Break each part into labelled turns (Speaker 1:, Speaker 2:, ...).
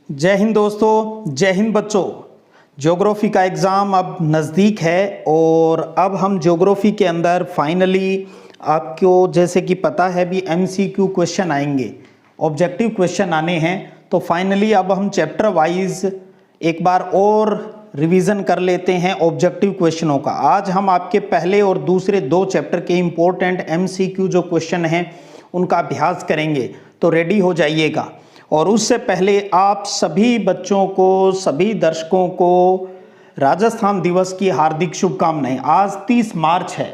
Speaker 1: जय हिंद दोस्तों, जय हिंद बच्चों। ज्योग्राफी का एग्ज़ाम अब नज़दीक है और अब हम ज्योग्राफी के अंदर फाइनली आपको जैसे कि पता है भी एमसीक्यू क्वेश्चन आएंगे, ऑब्जेक्टिव क्वेश्चन आने हैं। तो फाइनली अब हम चैप्टर वाइज एक बार और रिवीजन कर लेते हैं ऑब्जेक्टिव क्वेश्चनों का। आज हम आपके पहले और दूसरे दो चैप्टर के इम्पोर्टेंट एमसीक्यू जो क्वेश्चन हैं उनका अभ्यास करेंगे, तो रेडी हो जाइएगा। और उससे पहले आप सभी बच्चों को, सभी दर्शकों को राजस्थान दिवस की हार्दिक शुभकामनाएं। आज 30 मार्च है,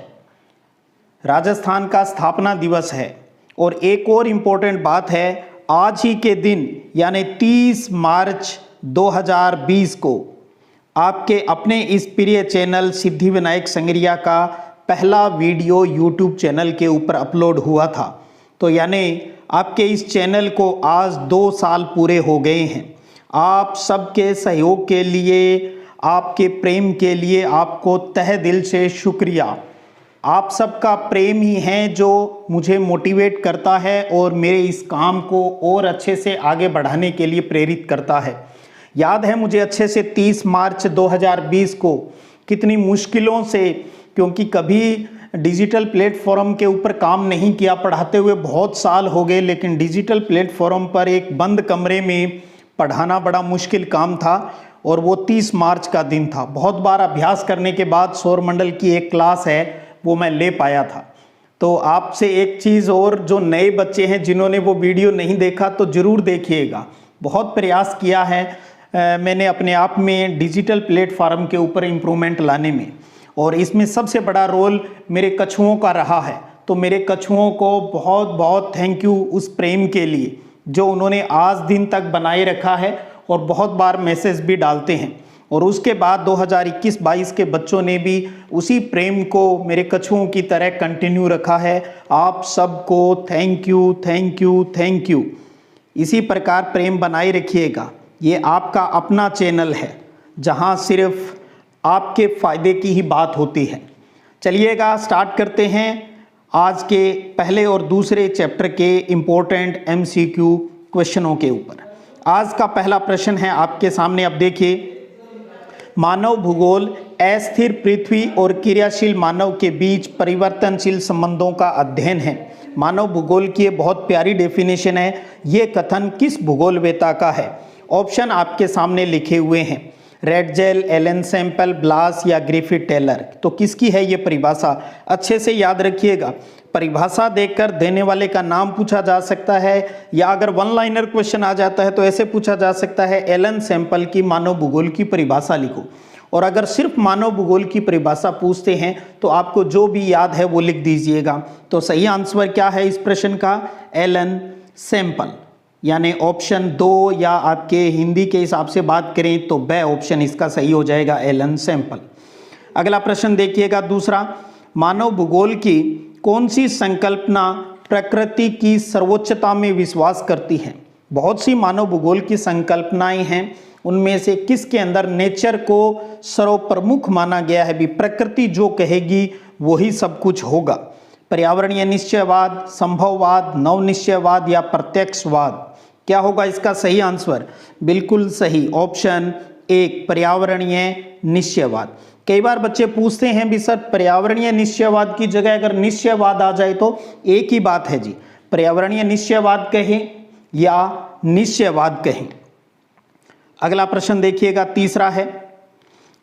Speaker 1: राजस्थान का स्थापना दिवस है। और एक और इम्पोर्टेंट बात है, आज ही के दिन यानी 30 मार्च 2020 को आपके अपने इस प्रिय चैनल सिद्धि विनायक संगरिया का पहला वीडियो यूट्यूब चैनल के ऊपर अपलोड हुआ था। तो यानी आपके इस चैनल को आज 2 साल पूरे हो गए हैं। आप सबके सहयोग के लिए, आपके प्रेम के लिए आपको तहे दिल से शुक्रिया। आप सबका प्रेम ही है जो मुझे मोटिवेट करता है और मेरे इस काम को और अच्छे से आगे बढ़ाने के लिए प्रेरित करता है। याद है मुझे अच्छे से 30 मार्च 2020 को कितनी मुश्किलों से, क्योंकि कभी डिजिटल प्लेटफॉर्म के ऊपर काम नहीं किया, पढ़ाते हुए बहुत साल हो गए, लेकिन डिजिटल प्लेटफॉर्म पर एक बंद कमरे में पढ़ाना बड़ा मुश्किल काम था। और वो 30 मार्च का दिन था। बहुत बार अभ्यास करने के बाद सौरमंडल की एक क्लास है वो मैं ले पाया था। तो आपसे एक चीज़ और, जो नए बच्चे हैं जिन्होंने वो वीडियो नहीं देखा तो ज़रूर देखिएगा। बहुत प्रयास किया है मैंने अपने आप में डिजिटल प्लेटफॉर्म के ऊपर इम्प्रूवमेंट लाने में, और इसमें सबसे बड़ा रोल मेरे कछुओं का रहा है। तो मेरे कछुओं को बहुत बहुत थैंक यू उस प्रेम के लिए जो उन्होंने आज दिन तक बनाए रखा है और बहुत बार मैसेज भी डालते हैं। और उसके बाद 2021-22 के बच्चों ने भी उसी प्रेम को मेरे कछुओं की तरह कंटिन्यू रखा है। आप सबको thank you, thank you, thank you. इसी प्रकार प्रेम बनाए रखिएगा। ये आपका अपना चैनल है जहाँ सिर्फ आपके फ़ायदे की ही बात होती है। चलिएगा स्टार्ट करते हैं आज के पहले और दूसरे चैप्टर के इम्पोर्टेंट एमसीक्यू क्वेश्चनों के ऊपर। आज का पहला प्रश्न है आपके सामने, अब देखिए। मानव भूगोल अस्थिर पृथ्वी और क्रियाशील मानव के बीच परिवर्तनशील संबंधों का अध्ययन है। मानव भूगोल की बहुत प्यारी डेफिनेशन है। ये कथन किस भूगोलवेता का है? ऑप्शन आपके सामने लिखे हुए हैं, रेडजेल, एलन सैम्पल, ब्लास या ग्रिफिथ टेलर। तो किसकी है ये परिभाषा? अच्छे से याद रखिएगा। परिभाषा देखकर देने वाले का नाम पूछा जा सकता है, या अगर वन लाइनर क्वेश्चन आ जाता है तो ऐसे पूछा जा सकता है, एलन सैम्पल की मानव भूगोल की परिभाषा लिखो। और अगर सिर्फ मानव भूगोल की परिभाषा पूछते हैं तो आपको जो भी याद है वो लिख दीजिएगा। तो सही आंसर क्या है इस प्रश्न का? एलन सैम्पल, यानी ऑप्शन 2, या आपके हिंदी के हिसाब से बात करें तो ब ऑप्शन इसका सही हो जाएगा, एलन सैम्पल। अगला प्रश्न देखिएगा दूसरा। मानव भूगोल की कौन सी संकल्पना प्रकृति की सर्वोच्चता में विश्वास करती है? बहुत सी मानव भूगोल की संकल्पनाएं हैं, उनमें से किसके अंदर नेचर को सर्वप्रमुख माना गया है? भी प्रकृति जो कहेगी वही सब कुछ होगा। पर्यावरणीय निश्चयवाद, संभववाद, नवनिश्चयवाद या प्रत्यक्षवाद? क्या होगा इसका सही आंसर? बिल्कुल सही, ऑप्शन 1 पर्यावरणीय निश्चयवाद। कई बार बच्चे पूछते हैं भी सर पर्यावरणीय निश्चयवाद की जगह अगर निश्चयवाद आ जाए तो एक ही बात है जी, पर्यावरणीय निश्चयवाद कहें या निश्चयवाद कहें। अगला प्रश्न देखिएगा तीसरा है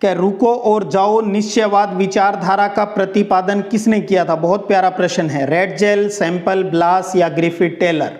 Speaker 1: कि रुको और जाओ निश्चयवाद विचारधारा का प्रतिपादन किसने किया था? बहुत प्यारा प्रश्न है। रेडजेल, सैम्पल, ब्लास या ग्रिफिथ टेलर?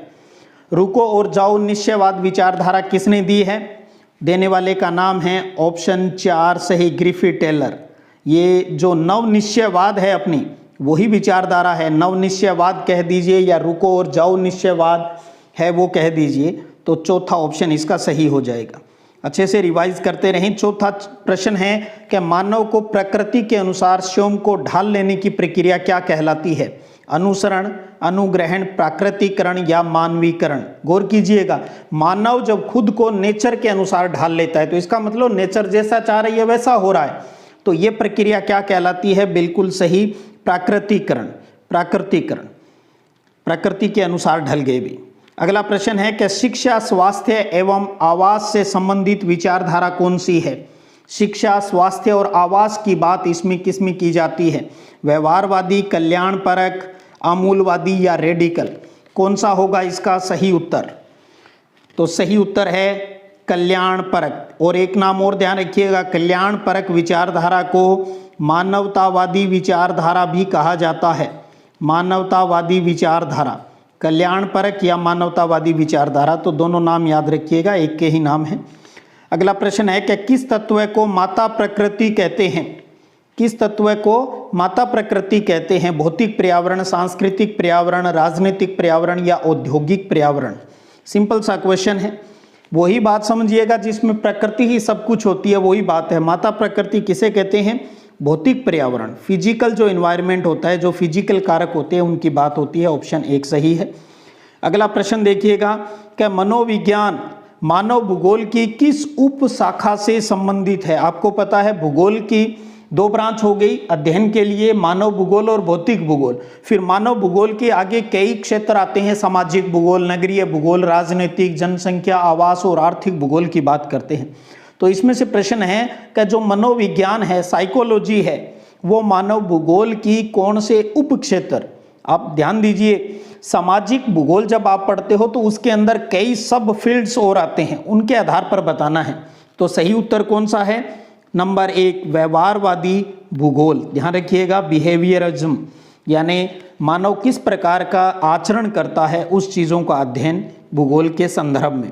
Speaker 1: रुको और जाओ निश्चयवाद विचारधारा किसने दी है? देने वाले का नाम है ऑप्शन 4 सही, ग्रिफिथ टेलर। ये जो नव निश्चयवाद है अपनी वही विचारधारा है। नव निश्चयवाद कह दीजिए या रुको और जाओ निश्चयवाद है वो कह दीजिए, तो चौथा ऑप्शन इसका सही हो जाएगा। अच्छे से रिवाइज करते रहें। चौथा प्रश्न है कि मानव को प्रकृति के अनुसार स्वयं को ढाल लेने की प्रक्रिया क्या कहलाती है? अनुसरण, अनुग्रहण, प्राकृतिकरण या मानवीकरण? गौर कीजिएगा, मानव जब खुद को नेचर के अनुसार ढाल लेता है तो इसका मतलब नेचर जैसा चाह रही है वैसा हो रहा है। तो ये प्रक्रिया क्या कहलाती है? बिल्कुल सही, प्राकृतिकरण। प्राकृतिकरण, प्रकृति के अनुसार ढल गए भी। अगला प्रश्न है कि शिक्षा, स्वास्थ्य एवं आवास से संबंधित विचारधारा कौन सी है? शिक्षा, स्वास्थ्य और आवास की बात इसमें किसमें की जाती है? व्यवहारवादी, कल्याणपरक, आमूलवादी या रेडिकल? कौन सा होगा इसका सही उत्तर? तो सही उत्तर है कल्याणपरक। और एक नाम और ध्यान रखिएगा, कल्याणपरक विचारधारा को मानवतावादी विचारधारा भी कहा जाता है। मानवतावादी विचारधारा, कल्याणपरक या मानवतावादी विचारधारा, तो दोनों नाम याद रखिएगा, एक के ही नाम है। अगला प्रश्न है कि किस तत्व को माता प्रकृति कहते हैं? किस तत्व को माता प्रकृति कहते हैं? भौतिक पर्यावरण, सांस्कृतिक पर्यावरण, राजनीतिक पर्यावरण या औद्योगिक पर्यावरण? सिंपल सा क्वेश्चन है। वही बात समझिएगा जिसमें प्रकृति ही सब कुछ होती है, वही बात है। माता प्रकृति किसे कहते हैं? भौतिक पर्यावरण, फिजिकल जो एनवायरनमेंट होता है, जो फिजिकल कारक होते हैं, उनकी बात होती है। ऑप्शन 1 सही है। अगला प्रश्न देखिएगा कि मनोविज्ञान मानव भूगोल की किस उप शाखा से संबंधित है? आपको पता है भूगोल की 2 ब्रांच हो गई अध्ययन के लिए, मानव भूगोल और भौतिक भूगोल। फिर मानव भूगोल के आगे कई क्षेत्र आते हैं, सामाजिक भूगोल, नगरीय भूगोल, राजनीतिक, जनसंख्या, आवास और आर्थिक भूगोल की बात करते हैं। तो इसमें से प्रश्न है कि जो मनोविज्ञान है, साइकोलॉजी है, वो मानव भूगोल की कौन से उप क्षेत्र? आप ध्यान दीजिए, सामाजिक भूगोल जब आप पढ़ते हो तो उसके अंदर कई सब फील्ड्स और आते हैं, उनके आधार पर बताना है। तो सही उत्तर कौन सा है? नंबर 1 व्यवहारवादी भूगोल। ध्यान रखिएगा, बिहेवियरिज्म, यानी मानव किस प्रकार का आचरण करता है उस चीज़ों का अध्ययन भूगोल के संदर्भ में।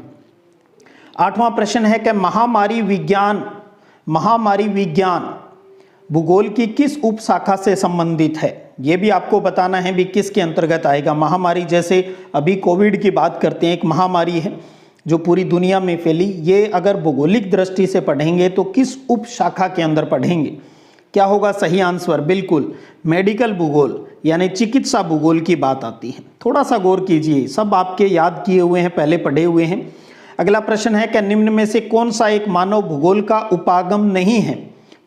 Speaker 1: 8वां प्रश्न है कि महामारी विज्ञान भूगोल की किस उप शाखा से संबंधित है? ये भी आपको बताना है भी किसके अंतर्गत आएगा। महामारी, जैसे अभी कोविड की बात करते हैं, एक महामारी है जो पूरी दुनिया में फैली, ये अगर भौगोलिक दृष्टि से पढ़ेंगे तो किस उप शाखा के अंदर पढ़ेंगे? क्या होगा सही आंसर? बिल्कुल मेडिकल भूगोल, यानी चिकित्सा भूगोल की बात आती है। थोड़ा सा गौर कीजिए, सब आपके याद किए हुए हैं, पहले पढ़े हुए हैं। अगला प्रश्न है कि निम्न में से कौन सा एक मानव भूगोल का उपागम नहीं है?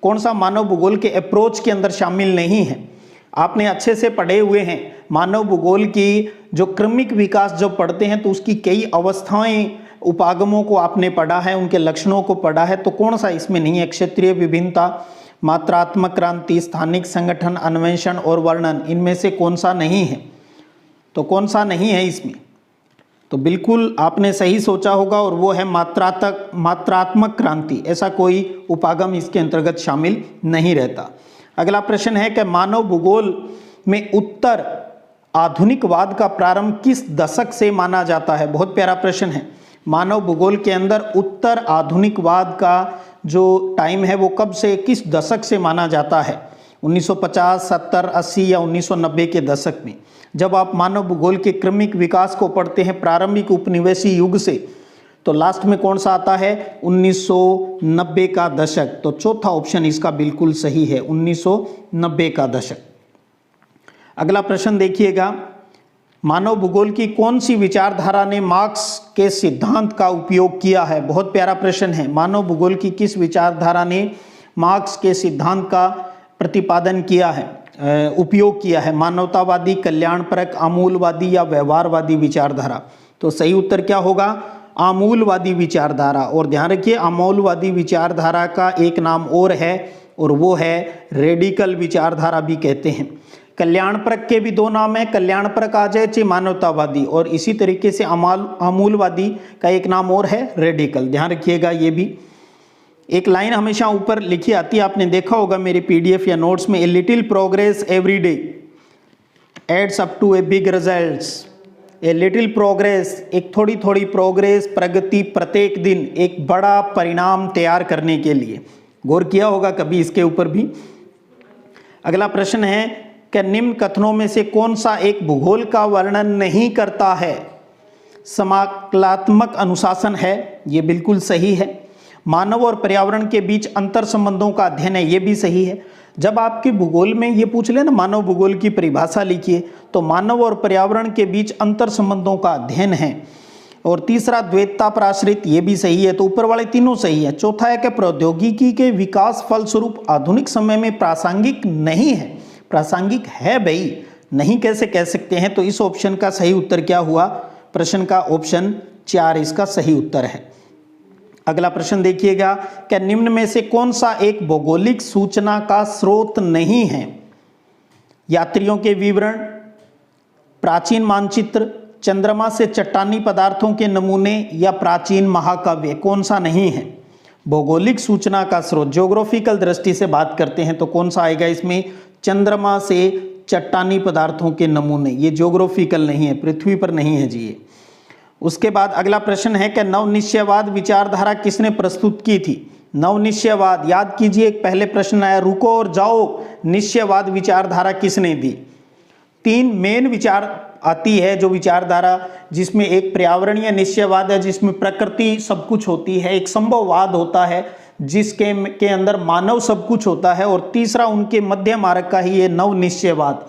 Speaker 1: कौन सा मानव भूगोल के अप्रोच के अंदर शामिल नहीं है? आपने अच्छे से पढ़े हुए हैं मानव भूगोल की जो क्रमिक विकास जब पढ़ते हैं तो उसकी कई अवस्थाएं, उपागमों को आपने पढ़ा है, उनके लक्षणों को पढ़ा है। तो कौन सा इसमें नहीं है? क्षेत्रीय विभिन्नता, मात्रात्मक क्रांति, स्थानिक संगठन, अन्वेषण और वर्णन, इनमें से कौन सा नहीं है? तो कौन सा नहीं है इसमें? तो बिल्कुल आपने सही सोचा होगा, और वो है मात्रात्मक क्रांति। ऐसा कोई उपागम इसके अंतर्गत शामिल नहीं रहता। अगला प्रश्न है कि मानव भूगोल में उत्तर आधुनिकवाद का प्रारंभ किस दशक से माना जाता है? बहुत प्यारा प्रश्न है। मानव भूगोल के अंदर उत्तर आधुनिकवाद का जो टाइम है वो कब से, किस दशक से माना जाता है? 1950, 70, 80 या 1990 के दशक में। जब आप मानव भूगोल के क्रमिक विकास को पढ़ते हैं प्रारंभिक उपनिवेशी युग से, तो लास्ट में कौन सा आता है? 1990 का दशक। तो चौथा ऑप्शन इसका बिल्कुल सही है, 1990 का दशक। अगला प्रश्न देखिएगा, मानव भूगोल की कौन सी विचारधारा ने मार्क्स के सिद्धांत का उपयोग किया है? बहुत प्यारा प्रश्न है। मानव भूगोल की किस विचारधारा ने मार्क्स के सिद्धांत का प्रतिपादन किया है, उपयोग किया है? मानवतावादी, कल्याणपरक, आमूलवादी या व्यवहारवादी विचारधारा? तो सही उत्तर क्या होगा? आमूलवादी विचारधारा। और ध्यान रखिए, आमूलवादी विचारधारा का एक नाम और है, और वो है रेडिकल विचारधारा भी कहते हैं। कल्याणपरक के भी 2 नाम है, कल्याणपरक आ जाए चाहे मानवतावादी, और इसी तरीके से आमूलवादी का एक नाम और है रेडिकल। ध्यान रखिएगा, ये भी एक लाइन हमेशा ऊपर लिखी आती है, आपने देखा होगा मेरे PDF या नोट्स में, a little progress every day adds up to a big results. A little progress, एक थोड़ी थोड़ी प्रोग्रेस, प्रगति प्रत्येक दिन एक बड़ा परिणाम तैयार करने के लिए। गौर किया होगा कभी इसके ऊपर भी। अगला प्रश्न है कि निम्न कथनों में से कौन सा एक भूगोल का वर्णन नहीं करता है? समाकलात्मक अनुशासन है, ये बिल्कुल सही है। मानव और पर्यावरण के बीच अंतर संबंधों का अध्ययन है, ये भी सही है। जब आपके भूगोल में ये पूछ ले ना मानव भूगोल की परिभाषा लिखिए, तो मानव और पर्यावरण के बीच अंतर संबंधों का अध्ययन है। और तीसरा द्वैतता पर आश्रित, ये भी सही है। तो ऊपर वाले तीनों सही है। चौथा है कि प्रौद्योगिकी के विकास फलस्वरूप आधुनिक समय में प्रासंगिक नहीं है। प्रासंगिक है भाई, नहीं कैसे कह सकते हैं? तो इस ऑप्शन का सही उत्तर क्या हुआ? प्रश्न का ऑप्शन 4 इसका सही उत्तर है। अगला प्रश्न देखिएगा, क्या निम्न में से कौन सा एक भौगोलिक सूचना का स्रोत नहीं है? यात्रियों के विवरण, प्राचीन मानचित्र, चंद्रमा से चट्टानी पदार्थों के नमूने या प्राचीन महाकाव्य? कौन सा नहीं है? भौगोलिक सूचना का स्रोत ज्योग्राफिकल दृष्टि से बात करते हैं तो कौन सा आएगा इसमें? चंद्रमा से चट्टानी पदार्थों के नमूने, ये ज्योग्राफिकल नहीं है, पृथ्वी पर नहीं है जी ये। उसके बाद अगला प्रश्न है कि नवनिश्चयवाद विचारधारा किसने प्रस्तुत की थी? नवनिश्चयवाद, याद कीजिए एक पहले प्रश्न आया, रुको और जाओ, निश्चयवाद विचारधारा किसने दी? 3 मेन विचार आती है जो विचारधारा, जिसमें एक पर्यावरणीय निश्चयवाद है जिसमें प्रकृति सब कुछ होती है, एक संभववाद होता है जिसके अंदर मानव सब कुछ होता है, और तीसरा उनके मध्य मार्ग का ही ये नव निश्चयवाद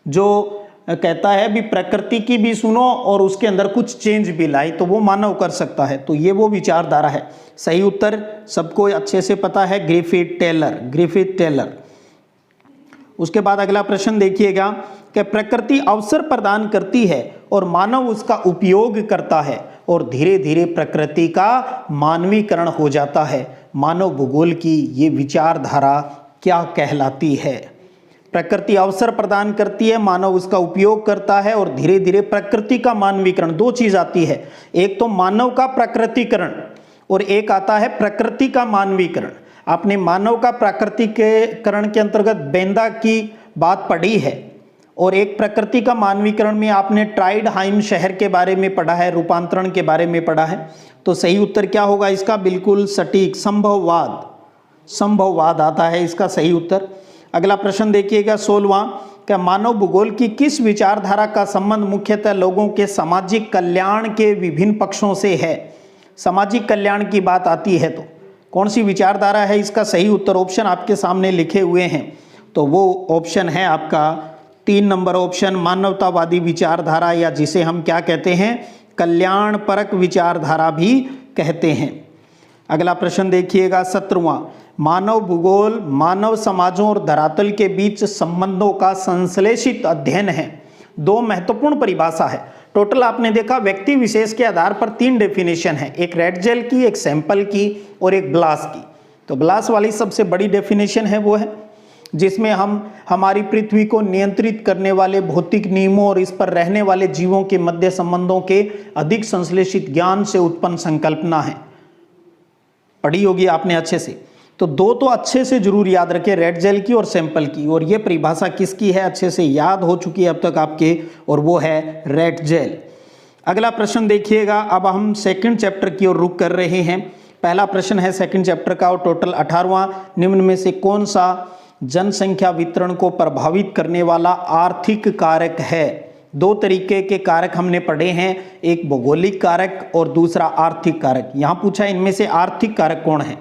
Speaker 1: जो कहता है भी प्रकृति की भी सुनो और उसके अंदर कुछ चेंज भी लाए तो वो मानव कर सकता है, तो ये वो विचारधारा है। सही उत्तर सबको अच्छे से पता है, ग्रिफिथ टेलर। उसके बाद अगला प्रश्न देखिएगा कि प्रकृति अवसर प्रदान करती है और मानव उसका उपयोग करता है और धीरे धीरे प्रकृति का मानवीकरण हो जाता है। मानव भूगोल की ये विचारधारा क्या कहलाती है? प्रकृति अवसर प्रदान करती है, मानव उसका उपयोग करता है और धीरे धीरे प्रकृति का मानवीकरण। 2 चीज आती है, एक तो मानव का प्रकृतिकरण और एक आता है प्रकृति का मानवीकरण। आपने मानव का प्राकृतिकरण के अंतर्गत बेंदा की बात पढ़ी है और एक प्रकृति का मानवीकरण में आपने ट्राइडहाइम शहर के बारे में पढ़ा है, रूपांतरण के बारे में पढ़ा है। तो सही उत्तर क्या होगा इसका? बिल्कुल सटीक, संभववाद आता है इसका सही उत्तर। अगला प्रश्न देखिएगा 16वां, क्या मानव भूगोल की किस विचारधारा का संबंध मुख्यतः लोगों के सामाजिक कल्याण के विभिन्न पक्षों से है? सामाजिक कल्याण की बात आती है तो कौन सी विचारधारा है इसका सही उत्तर? ऑप्शन आपके सामने लिखे हुए हैं, तो वो ऑप्शन है आपका 3 नंबर ऑप्शन, मानवतावादी विचारधारा, या जिसे हम क्या कहते हैं? कल्याणपरक विचारधारा भी कहते हैं। अगला प्रश्न देखिएगा 17वां, मानव भूगोल मानव समाजों और धरातल के बीच संबंधों का संश्लेषित अध्ययन है। 2 महत्वपूर्ण परिभाषा है। टोटल आपने देखा व्यक्ति विशेष के आधार पर 3 डेफिनेशन है, एक रेड जेल की, एक सैंपल की और एक ब्लास की। तो ब्लास वाली सबसे बड़ी डेफिनेशन है वो है जिसमें हम हमारी पृथ्वी को नियंत्रित करने वाले भौतिक नियमों और इस पर रहने वाले जीवों के मध्य संबंधों के अधिक संश्लेषित ज्ञान से उत्पन्न संकल्पना है। पढ़ी होगी आपने अच्छे से, तो 2 तो अच्छे से जरूर याद रखें, रेड जेल की और सैंपल की। और ये परिभाषा किसकी है अच्छे से याद हो चुकी है अब तक आपके, और वो है रेड जेल। अगला प्रश्न देखिएगा, अब हम सेकंड चैप्टर की ओर रुख कर रहे हैं। पहला प्रश्न है सेकंड चैप्टर का और टोटल 18वां, निम्न में से कौन सा जनसंख्या वितरण को प्रभावित करने वाला आर्थिक कारक है? 2 तरीके के कारक हमने पढ़े हैं, एक भौगोलिक कारक और दूसरा आर्थिक कारक। यहां पूछा इनमें से आर्थिक कारक कौन है?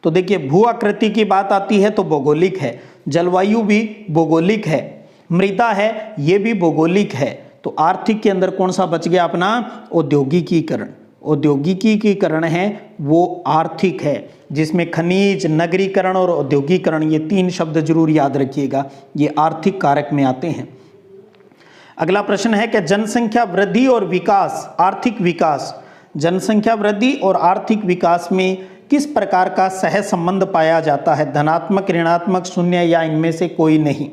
Speaker 1: तो देखिए भू आकृति की बात आती है तो भौगोलिक है, जलवायु भी भौगोलिक है, मृदा है ये भी भौगोलिक है। तो आर्थिक के अंदर कौन सा बच गया अपना? औद्योगिकीकरण। औद्योगिकीकरण है वो आर्थिक है, जिसमें खनिज, नगरीकरण और औद्योगिकरण ये 3 शब्द जरूर याद रखिएगा, ये आर्थिक कारक में आते हैं। अगला प्रश्न है कि जनसंख्या वृद्धि और विकास, आर्थिक विकास, जनसंख्या वृद्धि और आर्थिक विकास में किस प्रकार का सह संबंध पाया जाता है? धनात्मक, ऋणात्मक, शून्य या इनमें से कोई नहीं?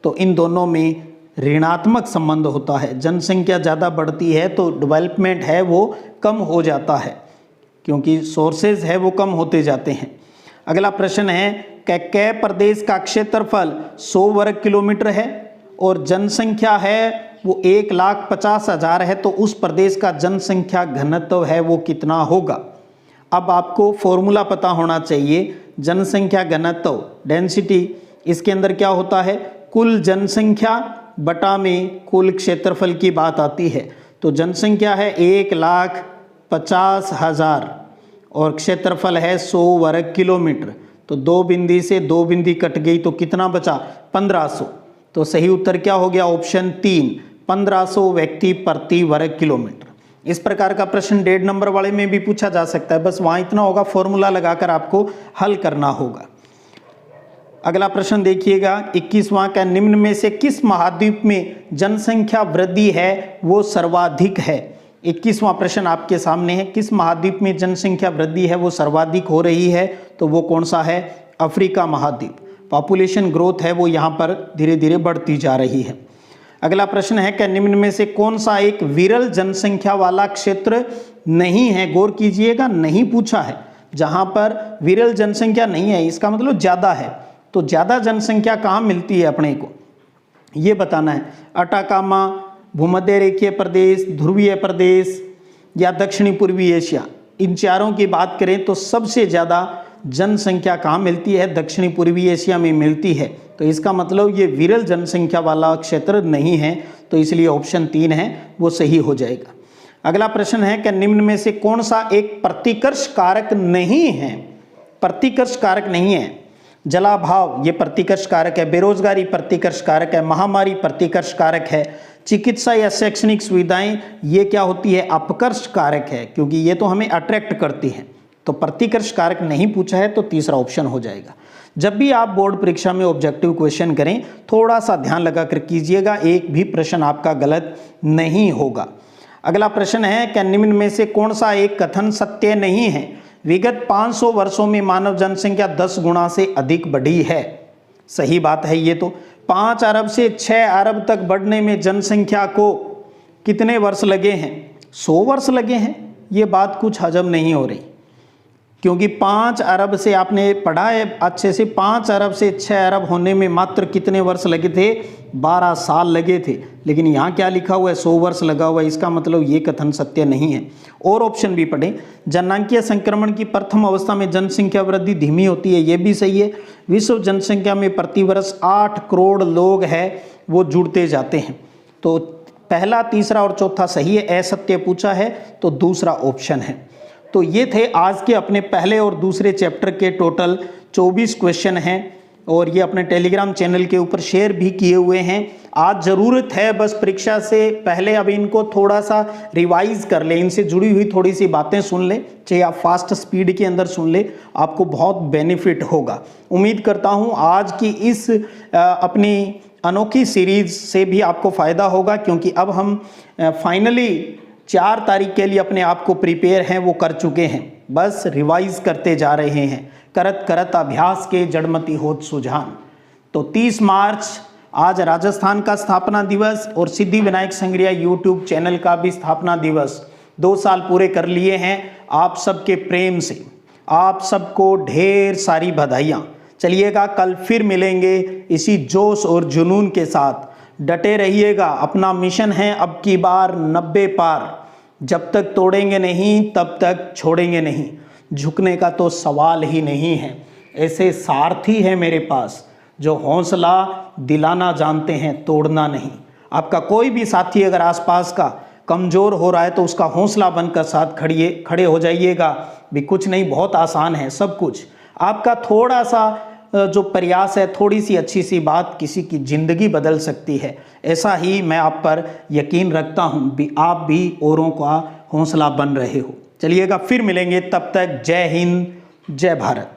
Speaker 1: तो इन दोनों में ऋणात्मक संबंध होता है। जनसंख्या ज़्यादा बढ़ती है तो डेवलपमेंट है वो कम हो जाता है, क्योंकि सोर्सेज है वो कम होते जाते हैं। अगला प्रश्न है कै प्रदेश का क्षेत्रफल 100 वर्ग किलोमीटर है और जनसंख्या है वो 1,50,000 है, तो उस प्रदेश का जनसंख्या घनत्व है वो कितना होगा? अब आपको फॉर्मूला पता होना चाहिए, जनसंख्या घनत्व डेंसिटी, इसके अंदर क्या होता है? कुल जनसंख्या बटा में कुल क्षेत्रफल की बात आती है। तो जनसंख्या है 1,50,000 और क्षेत्रफल है 100 वर्ग किलोमीटर, तो 2 बिंदी से 2 बिंदी कट गई तो कितना बचा? 1500। तो सही उत्तर क्या हो गया? ऑप्शन 3, 1500 व्यक्ति प्रति वर्ग किलोमीटर। इस प्रकार का प्रश्न 1.5 नंबर वाले में भी पूछा जा सकता है, बस वहाँ इतना होगा फॉर्मूला लगाकर आपको हल करना होगा। अगला प्रश्न देखिएगा 21वां, का निम्न में से किस महाद्वीप में जनसंख्या वृद्धि है वो सर्वाधिक है? 21वां प्रश्न आपके सामने है, किस महाद्वीप में जनसंख्या वृद्धि है वो सर्वाधिक हो रही है? तो वो कौन सा है? अफ्रीका महाद्वीप। पॉपुलेशन ग्रोथ है वो यहाँ पर धीरे धीरे बढ़ती जा रही है। अगला प्रश्न है कि निम्न में से कौन सा एक विरल जनसंख्या वाला क्षेत्र नहीं है? गौर कीजिएगा, नहीं पूछा है। जहां पर विरल जनसंख्या नहीं है इसका मतलब ज्यादा है, तो ज्यादा जनसंख्या कहाँ मिलती है अपने को, ये बताना है। अटाकामा, भूमध्य रेखीय प्रदेश, ध्रुवीय प्रदेश या दक्षिणी पूर्वी एशिया, इन चारों की बात करें तो सबसे ज़्यादा जनसंख्या कहाँ मिलती है? दक्षिणी पूर्वी एशिया में मिलती है। तो इसका मतलब ये विरल जनसंख्या वाला क्षेत्र नहीं है, तो इसलिए ऑप्शन 3 है वो सही हो जाएगा। अगला प्रश्न है कि निम्न में से कौन सा एक प्रतिकर्ष कारक नहीं है? प्रतिकर्ष कारक नहीं है। जलाभाव ये प्रतिकर्ष कारक है, बेरोजगारी प्रतिकर्ष कारक है, महामारी प्रतिकर्ष कारक है, चिकित्सा या शैक्षणिक सुविधाएं ये क्या होती है? अपकर्ष कारक है, क्योंकि ये तो हमें अट्रैक्ट करती है। तो प्रतिकर्ष कारक नहीं पूछा है तो तीसरा ऑप्शन हो जाएगा। जब भी आप बोर्ड परीक्षा में ऑब्जेक्टिव क्वेश्चन करें थोड़ा सा ध्यान लगा कर कीजिएगा, एक भी प्रश्न आपका गलत नहीं होगा। अगला प्रश्न है कि निम्न में से कौन सा एक कथन सत्य नहीं है? विगत 500 वर्षों में मानव जनसंख्या 10 गुना से अधिक बढ़ी है। सही बात है ये तो। 5 अरब से 6 अरब तक बढ़ने में जनसंख्या को कितने वर्ष लगे हैं? 100 वर्ष लगे हैं। ये बात कुछ हजम नहीं हो रही, क्योंकि 5 अरब से आपने पढ़ा है अच्छे से, 5 अरब से 6 अरब होने में मात्र कितने वर्ष लगे थे? 12 साल लगे थे। लेकिन यहाँ क्या लिखा हुआ है? 100 वर्ष लगा हुआ है। इसका मतलब ये कथन सत्य नहीं है। और ऑप्शन भी पढ़ें। जनांकीय संक्रमण की प्रथम अवस्था में जनसंख्या वृद्धि धीमी होती है, ये भी सही है। विश्व जनसंख्या में प्रतिवर्ष 8 करोड़ लोग हैं वो जुड़ते जाते हैं। तो पहला, तीसरा और चौथा सही है। असत्य पूछा है तो दूसरा ऑप्शन है। तो ये थे आज के अपने पहले और दूसरे चैप्टर के टोटल 24 क्वेश्चन हैं, और ये अपने टेलीग्राम चैनल के ऊपर शेयर भी किए हुए हैं। आज ज़रूरत है बस परीक्षा से पहले अब इनको थोड़ा सा रिवाइज कर ले, इनसे जुड़ी हुई थोड़ी सी बातें सुन ले, चाहे आप फास्ट स्पीड के अंदर सुन ले, आपको बहुत बेनिफिट होगा। उम्मीद करता हूँ आज की इस अपनी अनोखी सीरीज से भी आपको फ़ायदा होगा, क्योंकि अब हम फाइनली 4 तारीख के लिए अपने आप को प्रिपेयर हैं वो कर चुके हैं, बस रिवाइज करते जा रहे हैं। करत करत अभ्यास के जड़मति होत सुजान। तो 30 मार्च आज राजस्थान का स्थापना दिवस और सिद्धि विनायक संग्रिया यूट्यूब चैनल का भी स्थापना दिवस। 2 साल पूरे कर लिए हैं आप सबके प्रेम से। आप सबको ढेर सारी बधाइयाँ। चलिएगा, कल फिर मिलेंगे इसी जोश और जुनून के साथ। डटे रहिएगा, अपना मिशन है अब की बार 90 पार। जब तक तोड़ेंगे नहीं तब तक छोड़ेंगे नहीं, झुकने का तो सवाल ही नहीं है। ऐसे सारथी है मेरे पास जो हौसला दिलाना जानते हैं, तोड़ना नहीं। आपका कोई भी साथी अगर आसपास का कमज़ोर हो रहा है तो उसका हौसला बनकर साथ खड़े हो जाइएगा। भी कुछ नहीं, बहुत आसान है सब कुछ। आपका थोड़ा सा जो प्रयास है, थोड़ी सी अच्छी सी बात किसी की ज़िंदगी बदल सकती है। ऐसा ही मैं आप पर यकीन रखता हूँ भी आप भी औरों का हौसला बन रहे हो। चलिएगा, फिर मिलेंगे, तब तक जय हिंद, जय भारत।